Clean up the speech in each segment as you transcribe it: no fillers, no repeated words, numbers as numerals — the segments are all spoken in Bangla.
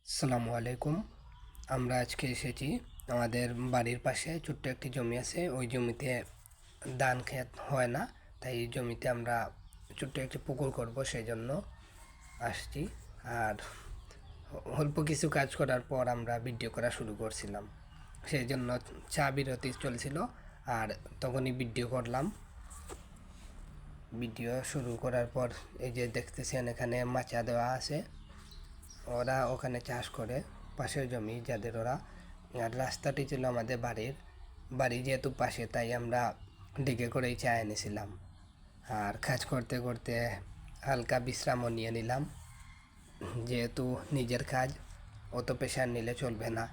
আসসালামু আলাইকুম। আমরা আজকে এসেছি আমাদের বাড়ির পাশে ছোট্ট একটি জমি আছে। ওই জমিতে ধান ক্ষেত হয় না, তাই এই জমিতে আমরা ছোট্ট একটি পুকুর করব, সেই জন্য আসছি। আর অল্প কিছু কাজ করার পর আমরা ভিডিও করা শুরু করছিলাম, সেই জন্য চা বিরতি চলছিল আর তখনই ভিডিও করলাম। ভিডিও শুরু করার পর এই যে দেখতেছেন এখানে মাচা দেওয়া আছে, ওরা ওখানে চাষ করে, পাশের জমি যাদের ওরা। আর রাস্তাটি ছিল আমাদের বাড়ি যেহেতু পাশে, তাই আমরা ডিগে করেই চা এনেছিলাম। আর কাজ করতে করতে হালকা বিশ্রামও নিয়ে নিলাম, যেহেতু নিজের কাজ অত প্রেশার নিলে চলবে না,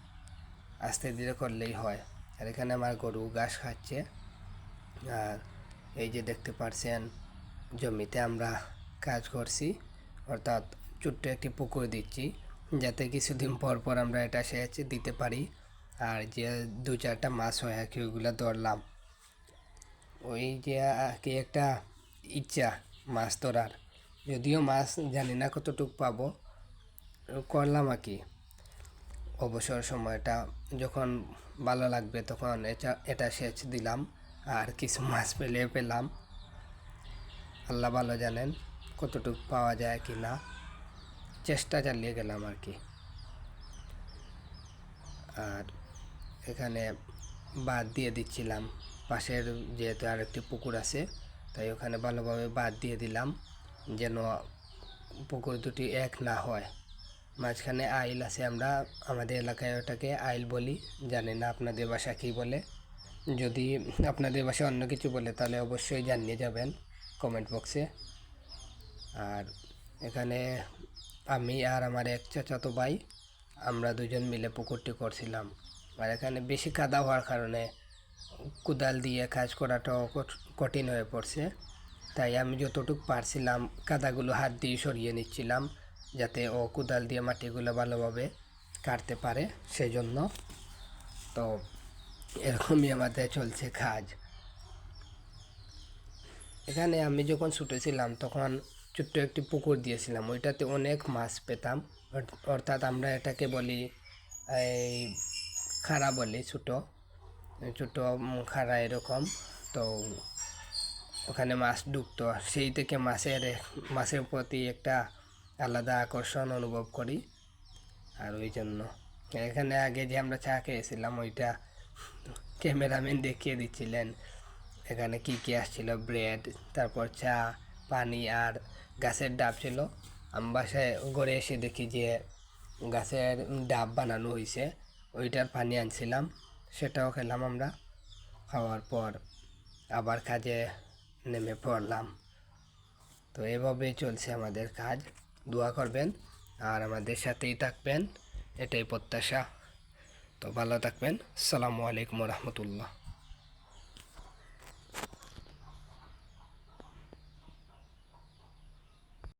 আস্তে ধীরে করলেই হয়। আর এখানে আমার গরু ঘাস খাচ্ছে। আর এই যে দেখতে পাচ্ছেন জমিতে আমরা কাজ করছি, অর্থাৎ ছোট্ট একটি পুকুর দিচ্ছি, যাতে কিছুদিন পর পর আমরা এটা সেচ দিতে পারি। আর যে দু চারটা মাছ হয় আর কি, ওইগুলো ধরলাম। ওই যে কি একটা ইচ্ছা মাছ ধরার, যদিও মাছ জানি না কতটুকু পাবো, করলাম আর কি। অবসর সময়টা যখন ভালো লাগবে তখন এটা সেচ দিলাম, আর কিছু মাছ পেলাম। আল্লাহ ভালো জানেন কতটুকু পাওয়া যায় কি না, চেষ্টা চালিয়ে গেলাম আর কি। আর এখানে বাঁধ দিয়ে দিচ্ছিলাম, পাশের যেহেতু আর একটি পুকুর আছে, তাই ওখানে ভালোভাবে বাঁধ দিয়ে দিলাম, যেন পুকুর দুটি এক না হয়। মাঝখানে আইল আছে, আমরা আমাদের এলাকায় ওটাকে আইল বলি, জানি না আপনাদের বাসা কী বলে। যদি আপনাদের বাসায় অন্য কিছু বলে তাহলে অবশ্যই জানিয়ে যাবেন কমেন্ট বক্সে। আর এখানে আমি আর আমার এক চাচাতো ভাই, আমরা দুজন মিলে পুকুরটি করছিলাম। আর এখানে বেশি কাদা হওয়ার কারণে কোদাল দিয়ে কাজ করাটাও কঠিন হয়ে পড়ছে, তাই আমি যতটুকু পারছিলাম কাদাগুলো হাত দিয়ে সরিয়ে নিচ্ছিলাম, যাতে ও কোদাল দিয়ে মাটিগুলো ভালোভাবে কাটতে পারে, সেই জন্য। তো এরকমই আমাদের চলছে কাজ। এখানে আমি যখন ছুটেছিলাম তখন ছোট্ট একটি পুকুর দিয়েছিলাম, ওইটাতে অনেক মাছ পেতাম। অর্থাৎ আমরা এটাকে বলি এই খাড়া বলি, ছোটো ছোটো খাড়া এরকম। তো ওখানে মাছ ঢুকতো, সেই থেকে মাছের প্রতি একটা আলাদা আকর্ষণ অনুভব করি। আর ওই জন্য এখানে আগে যে আমরা চা খেয়েছিলাম, ওইটা ক্যামেরাম্যান দেখিয়ে দিচ্ছিলেন এখানে কী কী আসছিল। ব্রেড, তারপর চা, পানি আর গাছের ডাব ছিল। আমি বাসায় ঘরে এসে দেখি যে গাছের ডাব বানানো হয়েছে, ওইটার পানি আনছিলাম, সেটাও খেলাম আমরা। খাওয়ার পর আবার কাজে নেমে পড়লাম। তো এভাবেই চলছে আমাদের কাজ। দোয়া করবেন আর আমাদের সাথেই থাকবেন, এটাই প্রত্যাশা। তো ভালো থাকবেন। আসসালামু আলাইকুম রহমতুল্লাহ।